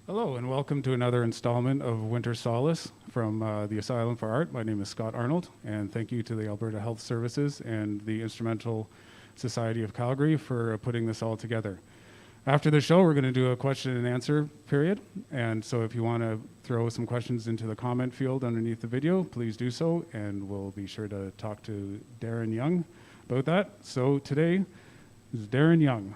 Hello, and welcome to another installment of Winter Solace from the Asylum for Art. My name is Scott Arnold, and thank you to the Alberta Health Services and the Instrumental Society of Calgary for putting this all together. After the show, we're going to do a question and answer period, and so if you want to throw some questions into the comment field underneath the video, please do so, and we'll be sure to talk to Darren Young about that. So today is Darren Young.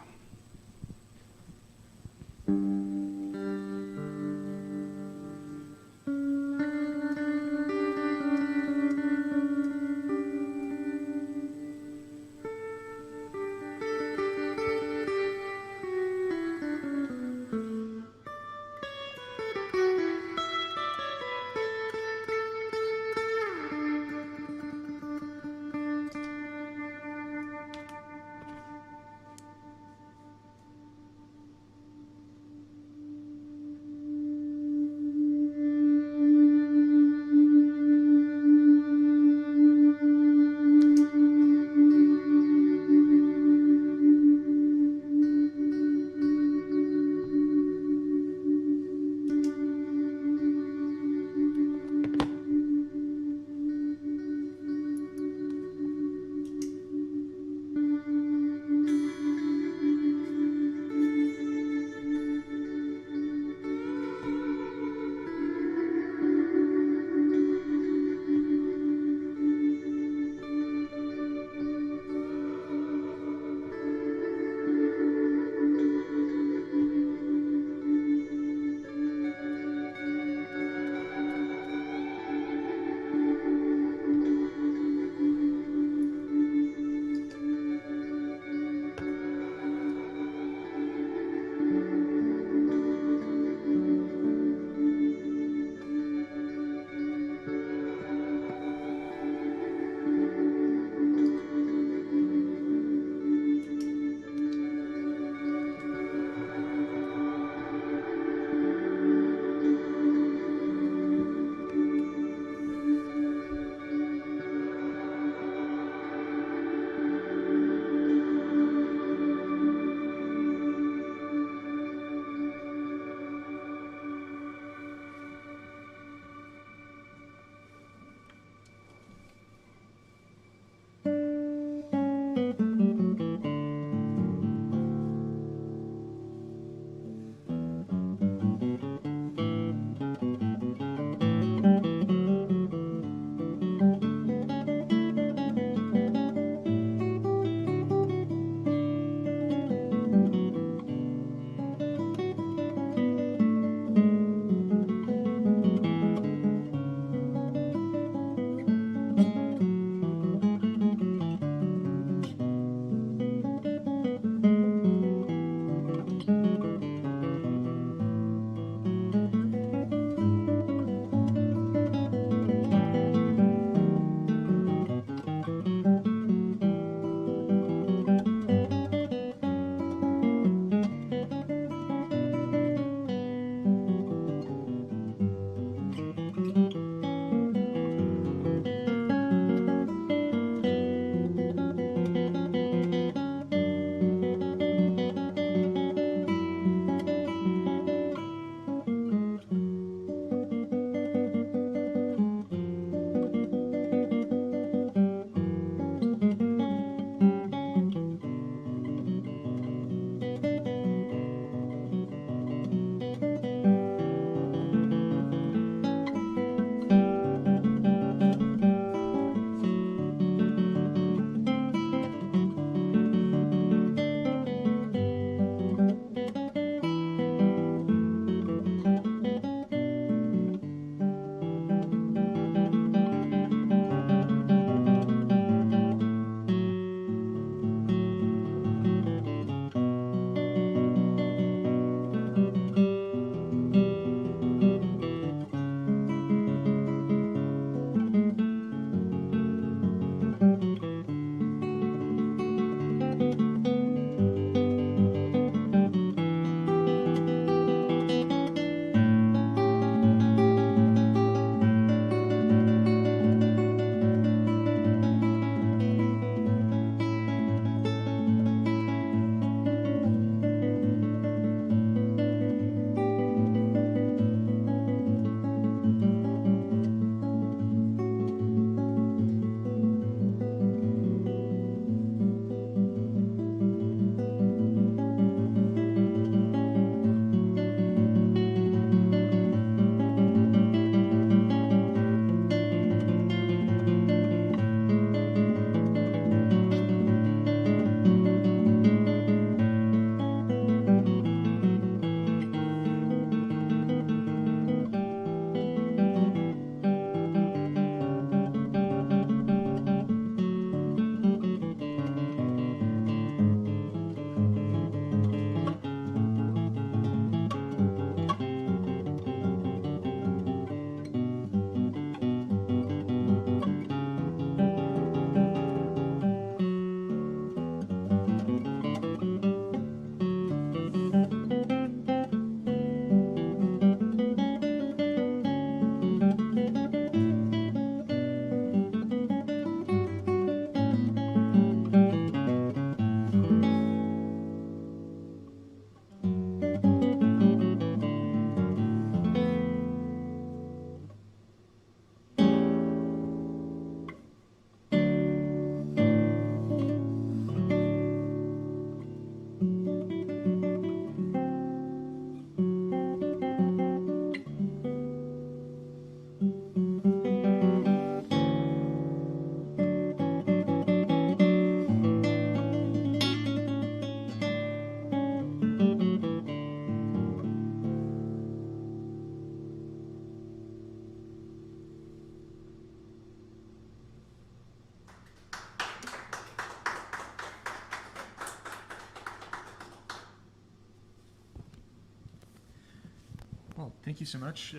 Well, thank you so much.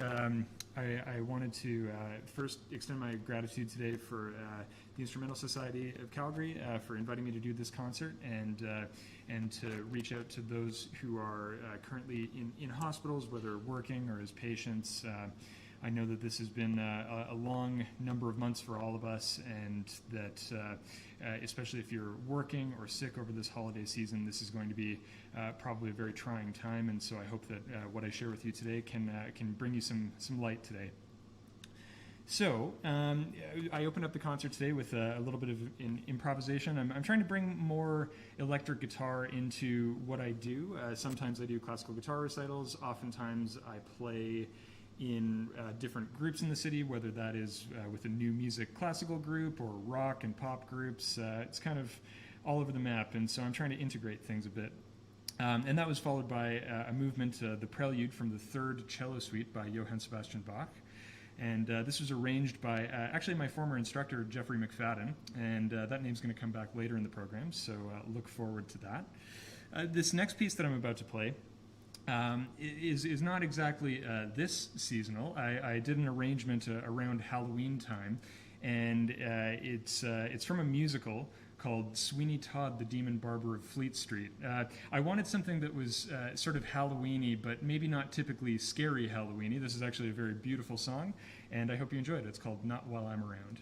I wanted to first extend my gratitude today for the Instrumental Society of Calgary for inviting me to do this concert, and to reach out to those who are currently in hospitals, whether working or as patients. I know that this has been a long number of months for all of us, and that especially if you're working or sick over this holiday season, this is going to be probably a very trying time. And so I hope that what I share with you today can bring you some light today. So I opened up the concert today with a little bit of improvisation. I'm trying to bring more electric guitar into what I do. Sometimes I do classical guitar recitals. Oftentimes I play in different groups in the city, whether that is with a new music classical group or rock and pop groups. It's kind of all over the map, and so I'm trying to integrate things a bit. And that was followed by a movement, the Prelude from the Third Cello Suite by Johann Sebastian Bach. And this was arranged by actually my former instructor, Jeffrey McFadden, and that name's going to come back later in the program, so look forward to that. This next piece that I'm about to play is not exactly this seasonal. I did an arrangement around Halloween time, and it's from a musical called Sweeney Todd, the Demon Barber of Fleet Street. I wanted something that was sort of Halloween-y, but maybe not typically scary Halloween-y. This is actually a very beautiful song, and I hope you enjoy it. It's called Not While I'm Around.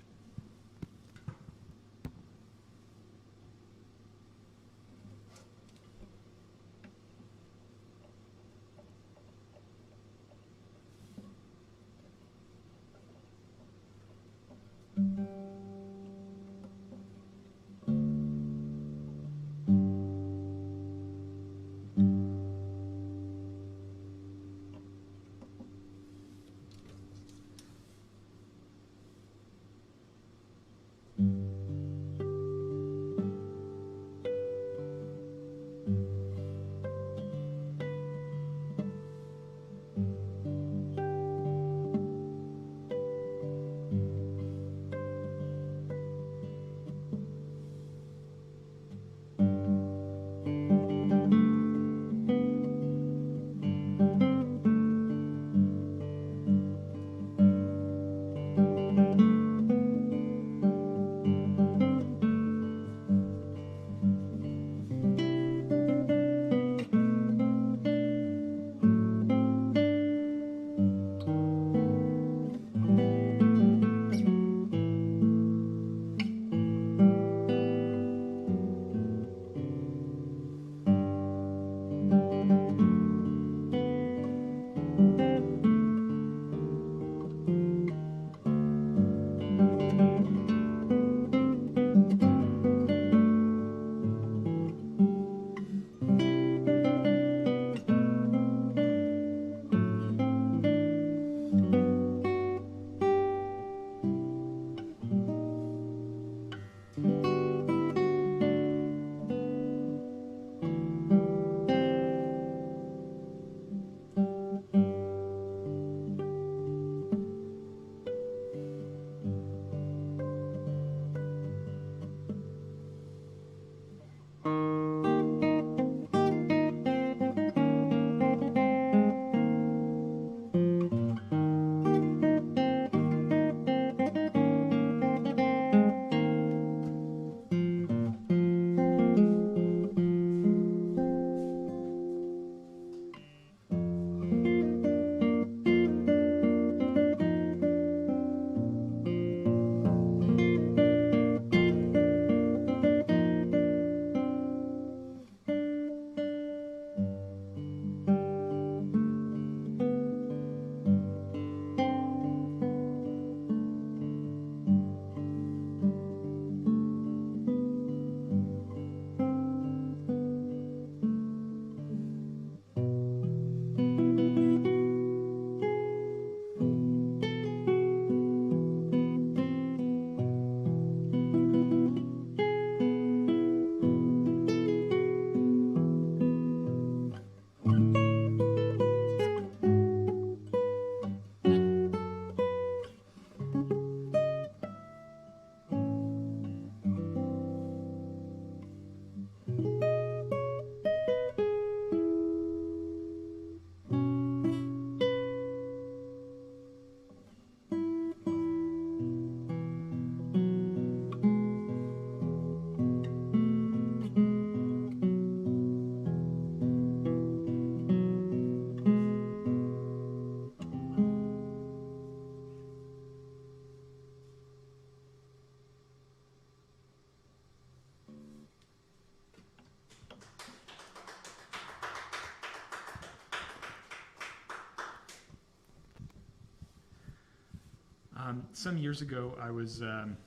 Some years ago, I was, I'm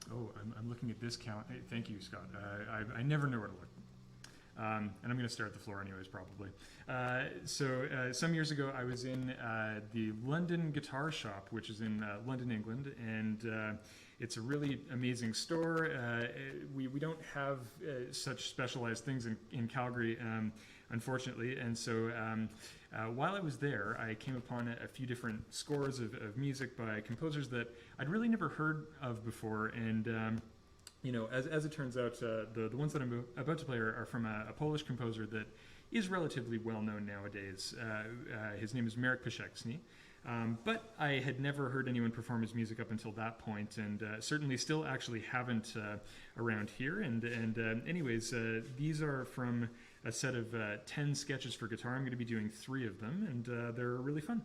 looking at this count. Hey, thank you, Scott. I never know where to look. And I'm going to start at the floor anyways, probably. Some years ago, I was in the London Guitar Shop, which is in London, England, and it's a really amazing store. We don't have such specialized things in Calgary, unfortunately, and so while I was there, I came upon a few different scores of music by composers that I'd really never heard of before, and as it turns out, the ones that I'm about to play are from a Polish composer that is relatively well known nowadays. His name is Marek Paszczewski. But I had never heard anyone perform his music up until that point, and certainly still actually haven't around here. And anyways, these are from a set of 10 sketches for guitar. I'm going to be doing 3 of them, and they're really fun.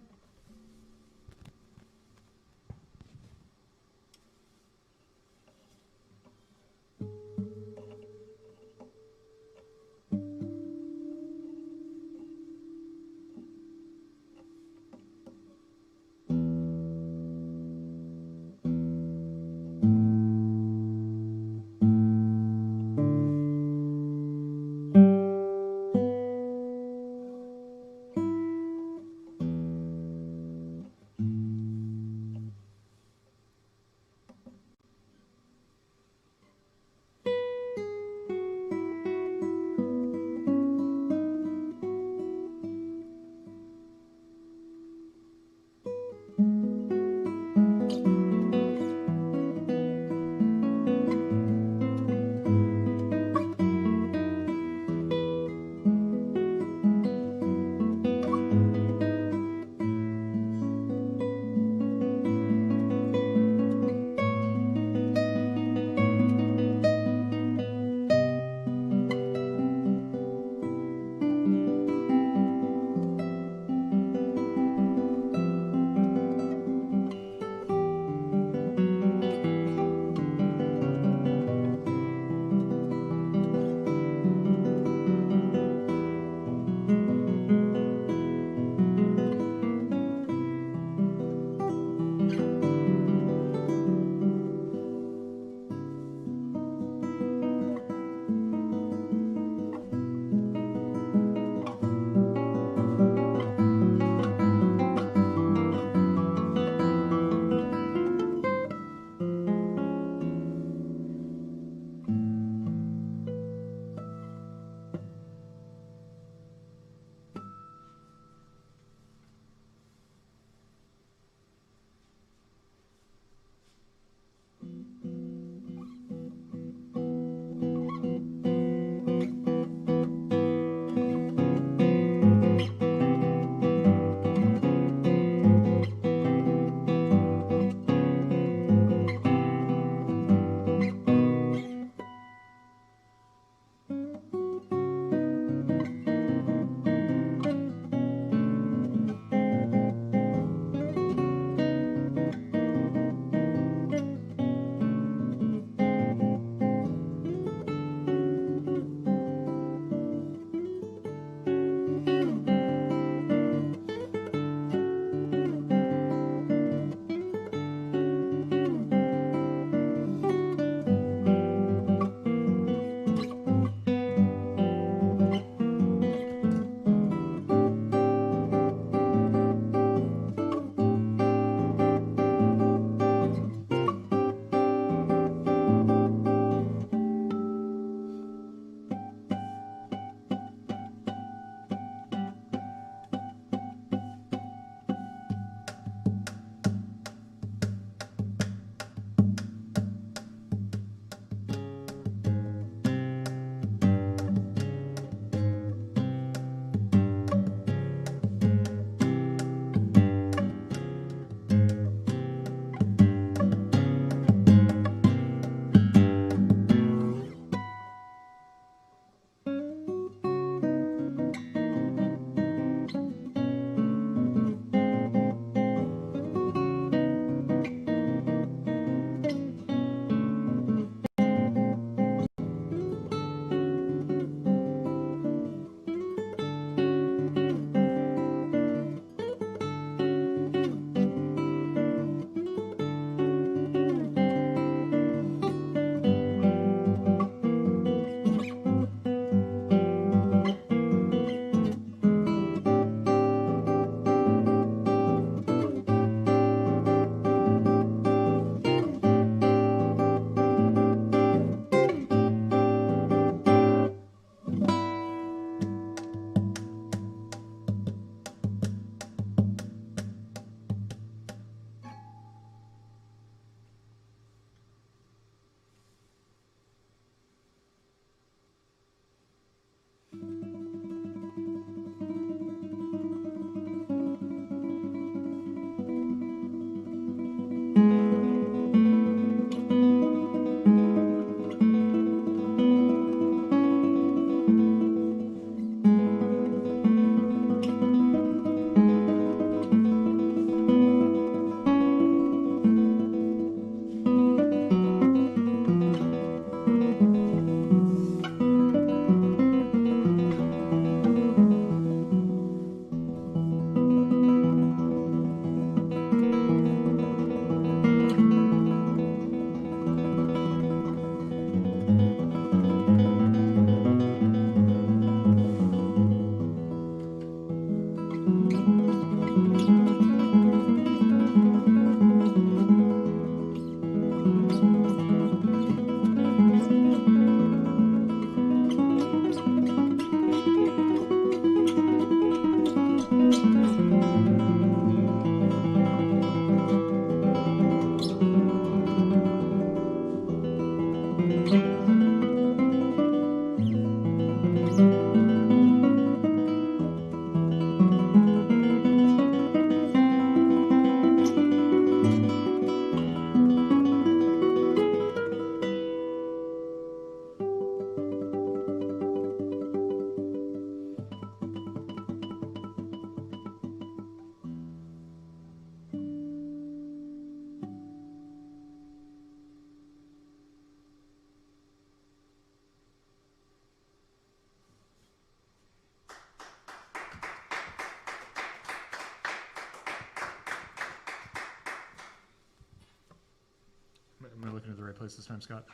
Am I looking at the right place this time, Scott?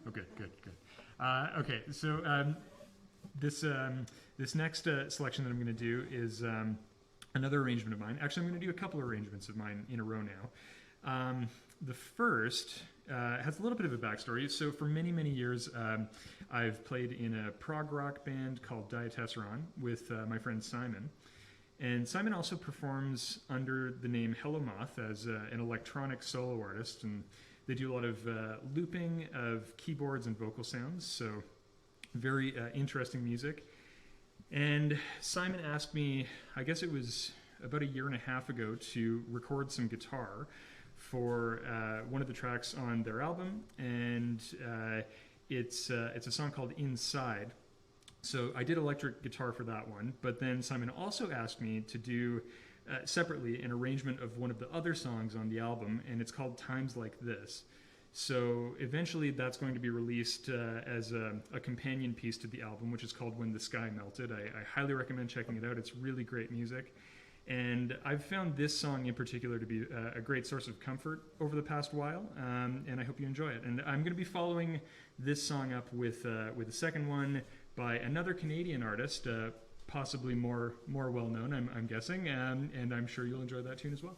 Okay, good. Okay, so this next selection that I'm going to do is another arrangement of mine. Actually, I'm going to do a couple of arrangements of mine in a row now. The first has a little bit of a backstory. So for many, many years, I've played in a prog rock band called Diatessaron with my friend Simon. And Simon also performs under the name Hello Moth as an electronic solo artist, and they do a lot of looping of keyboards and vocal sounds, so very interesting music. And Simon asked me, I guess it was about a year and a half ago, to record some guitar for one of the tracks on their album, and it's a song called Inside. So I did electric guitar for that one, but then Simon also asked me to do separately an arrangement of one of the other songs on the album, and it's called Times Like This. So eventually that's going to be released as a companion piece to the album, which is called When the Sky Melted. I highly recommend checking it out. It's really great music. And I've found this song in particular to be a great source of comfort over the past while, and I hope you enjoy it. And I'm going to be following this song up with a second one by another Canadian artist, possibly more well-known, I'm guessing, and I'm sure you'll enjoy that tune as well.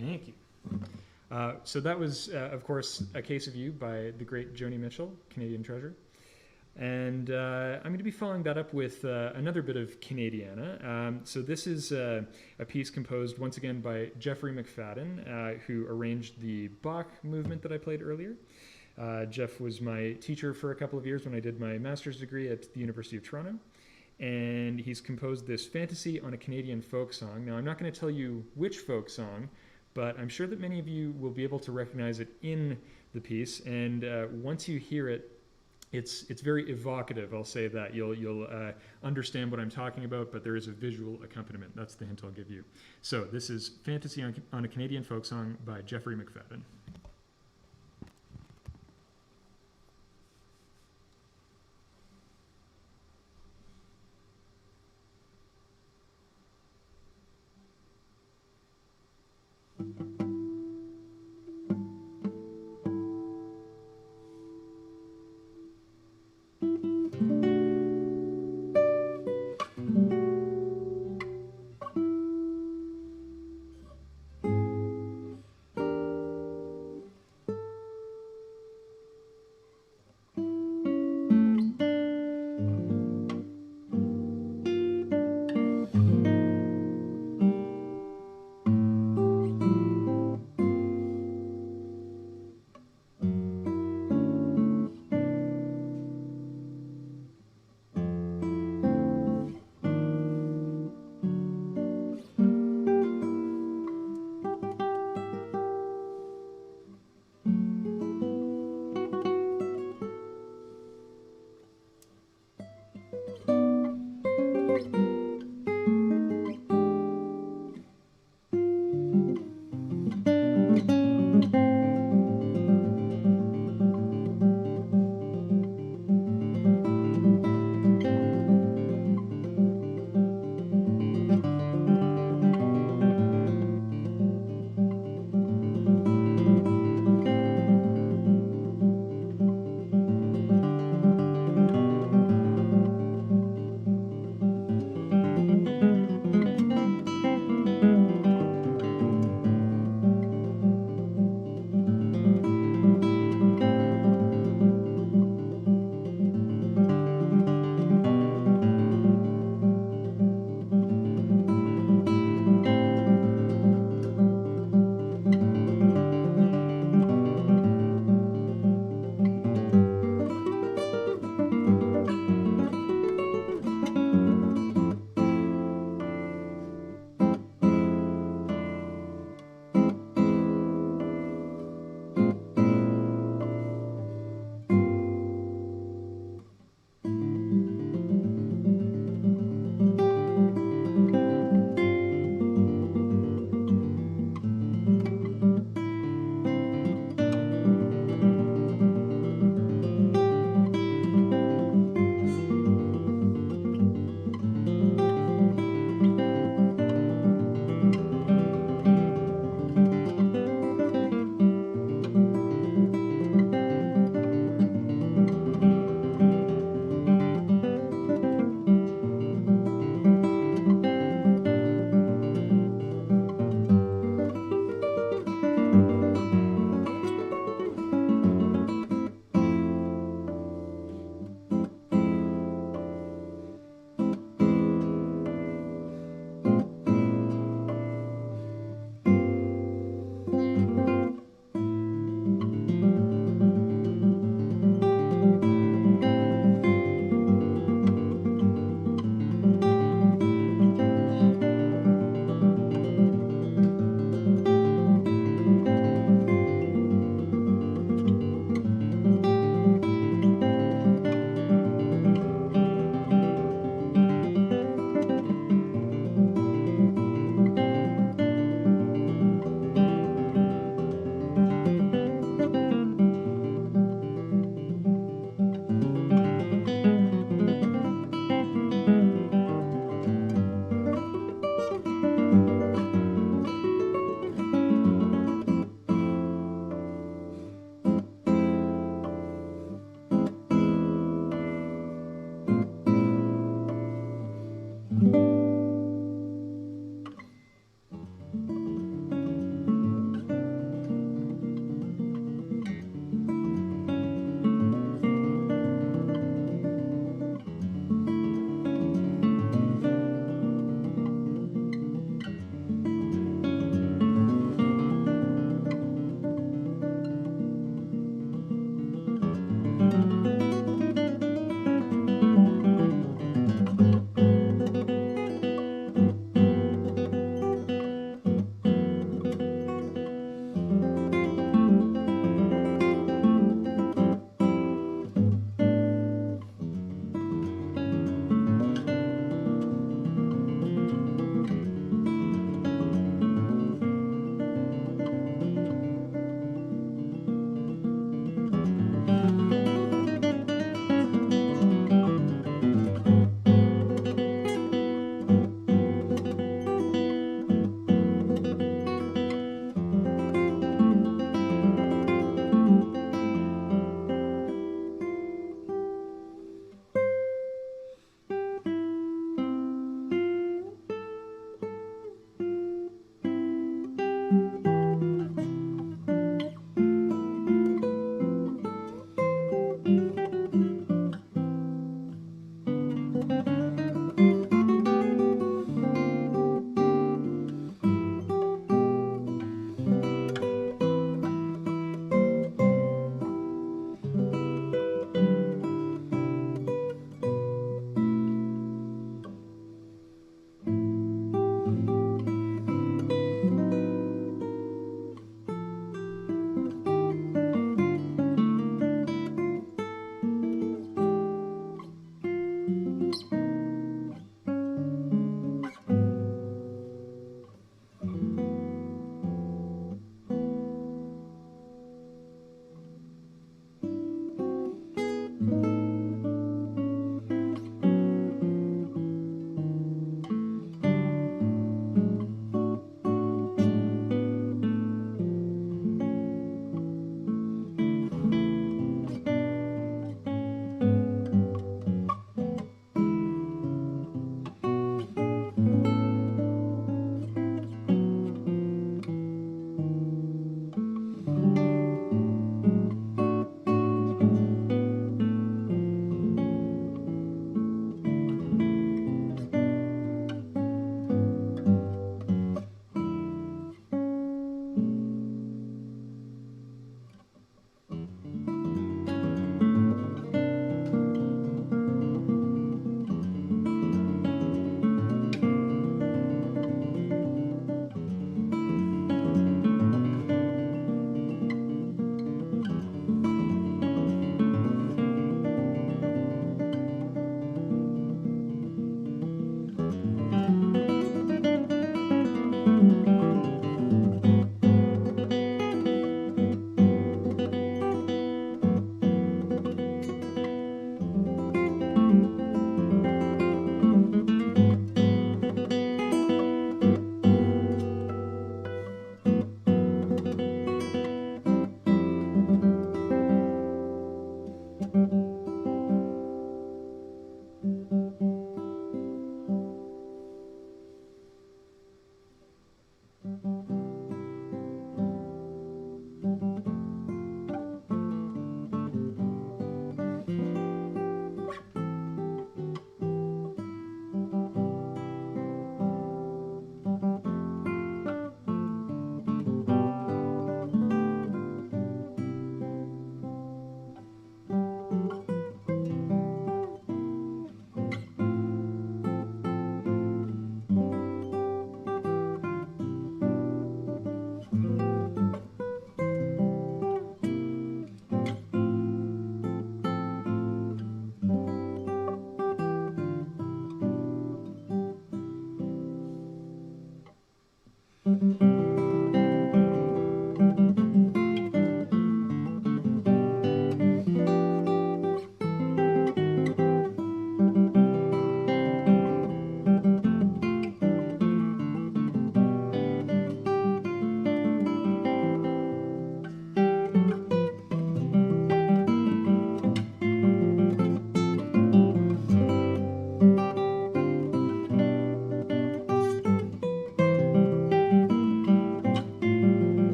Thank you. So that was, of course, A Case of You by the great Joni Mitchell, Canadian treasure. And I'm going to be following that up with another bit of Canadiana. So this is a piece composed once again by Jeffrey McFadden, who arranged the Bach movement that I played earlier. Jeff was my teacher for a couple of years when I did my master's degree at the University of Toronto. And he's composed this fantasy on a Canadian folk song. Now, I'm not going to tell you which folk song, but I'm sure that many of you will be able to recognize it in the piece. And once you hear it, it's very evocative, I'll say that. You'll understand what I'm talking about, but there is a visual accompaniment. That's the hint I'll give you. So this is Fantasy on a Canadian Folk Song by Jeffrey McFadden.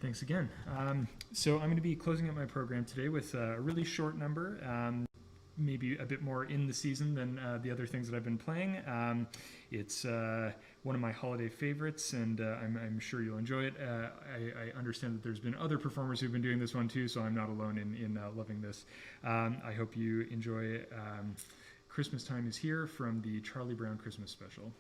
thanks again. So I'm going to be closing up my program today with a really short number, maybe a bit more in the season than the other things that I've been playing. It's one of my holiday favorites, and I'm sure you'll enjoy it. I understand that there's been other performers who've been doing this one too, so I'm not alone in loving this. I hope you enjoy Christmas Time is Here from the Charlie Brown Christmas Special.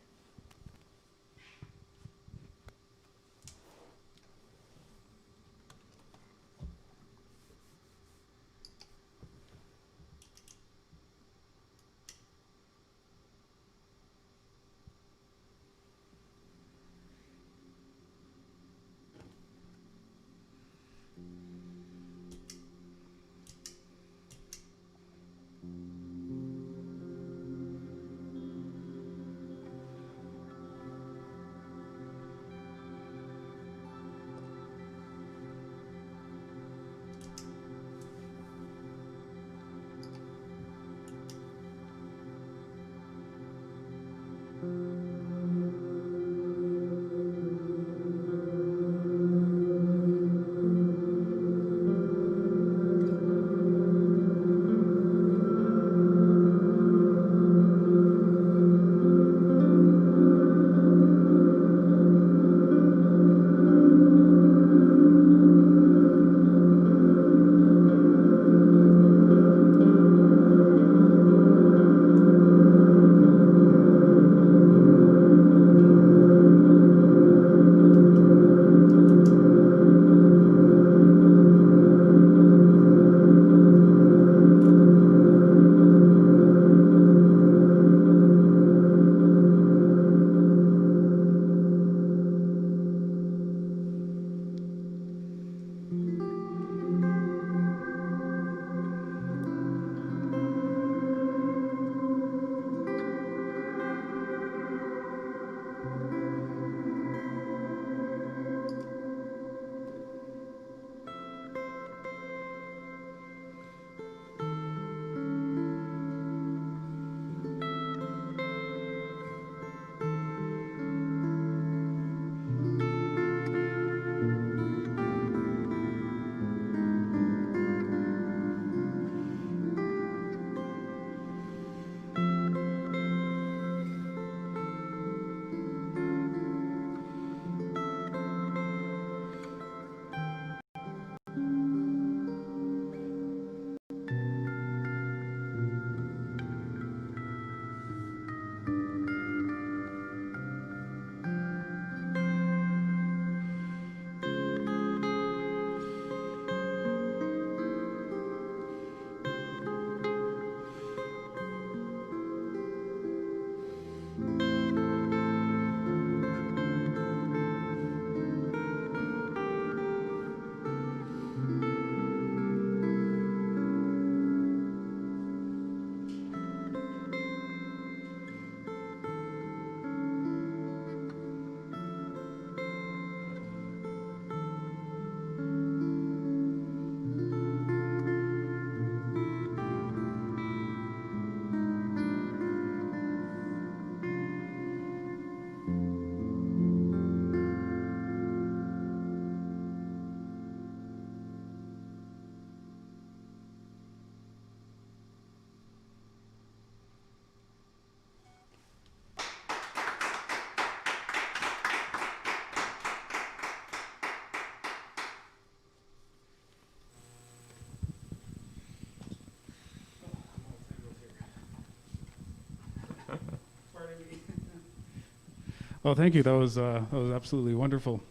Well, thank you. That was absolutely wonderful.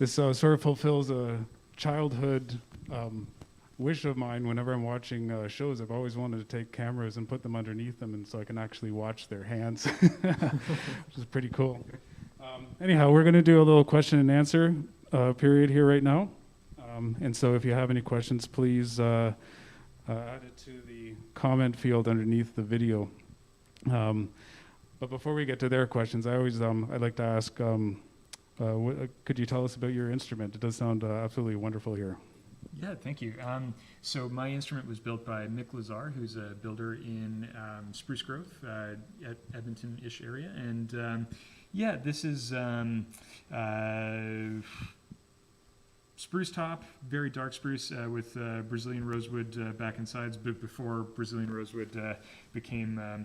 This sort of fulfills a childhood wish of mine. Whenever I'm watching shows, I've always wanted to take cameras and put them underneath them, and so I can actually watch their hands, which is pretty cool. Anyhow, we're going to do a little question and answer period here right now. And so if you have any questions, please add it to the comment field underneath the video. But before we get to their questions, I'd like to ask, could you tell us about your instrument? It does sound absolutely wonderful here. Yeah, thank you. So my instrument was built by Mick Lazar, who's a builder in Spruce Grove, at Edmonton-ish area. And yeah, this is spruce top, very dark spruce with Brazilian rosewood back and sides, but before Brazilian rosewood became a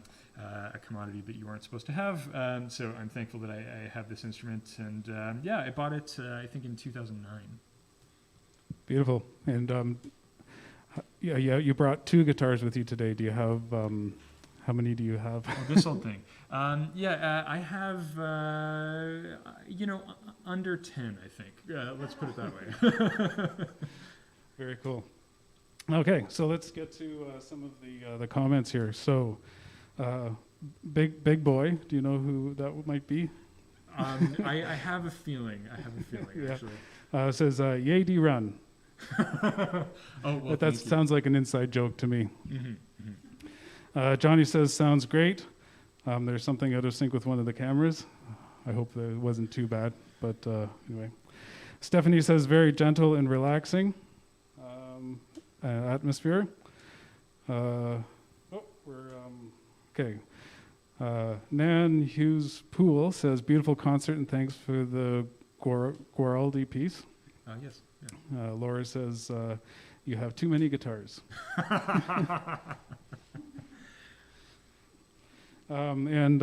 commodity that you weren't supposed to have. So I'm thankful that I have this instrument, and yeah, I bought it I think in 2009. Beautiful. And yeah, you brought 2 guitars with you today. Do you have, how many do you have? Oh, this old thing. Yeah, I have, under 10, I think. Let's put it that way. Very cool. Okay, so let's get to some of the comments here. So, Big Boy, do you know who that might be? I have a feeling. Yeah. Actually. Says, yay, D-Run. Oh, well, That sounds like an inside joke to me. Mm-hmm. Johnny says, sounds great. There's something out of sync with one of the cameras. I hope that it wasn't too bad, but anyway. Stephanie says, very gentle and relaxing atmosphere. Okay. Nan Hughes Poole says, beautiful concert and thanks for the Guaraldi piece. Yes. Yeah. Laura says, you have too many guitars. And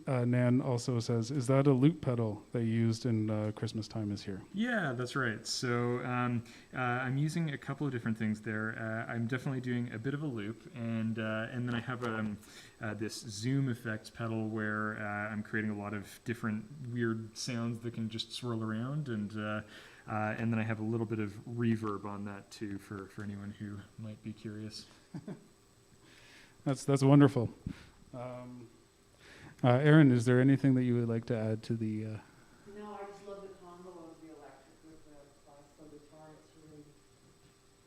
Nan also says, is that a loop pedal they used in Christmas Time Is Here? Yeah, that's right. So I'm using a couple of different things there. I'm definitely doing a bit of a loop, and then I have this zoom effects pedal where I'm creating a lot of different weird sounds that can just swirl around, and then I have a little bit of reverb on that too for anyone who might be curious. That's wonderful. Aaron, is there anything that you would like to add to the... No, I just love the combo of the electric with the classical guitar. It's really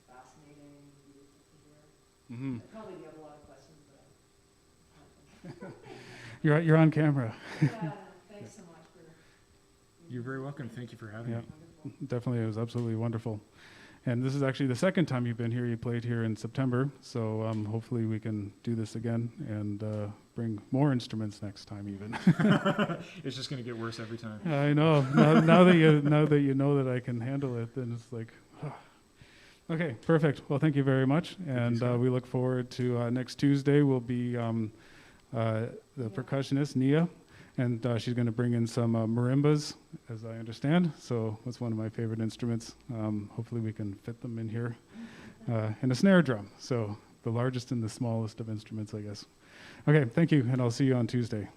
fascinating and beautiful to hear. Mm-hmm. I probably do have a lot of questions, but You're on camera. thanks so much for... You're very welcome. Thank you for having me. Wonderful. Definitely, it was absolutely wonderful. And this is actually the second time you've been here. You played here in September, so hopefully we can do this again and bring more instruments next time even. It's just going to get worse every time. I know. Now that you know that I can handle it, then it's like, okay, perfect. Well, thank you very much, and we look forward to next Tuesday. Will be the percussionist Nia, and she's going to bring in some marimbas, as I understand. So that's one of my favorite instruments. Hopefully we can fit them in here, and a snare drum. So the largest and the smallest of instruments, I guess. Okay, thank you, and I'll see you on Tuesday.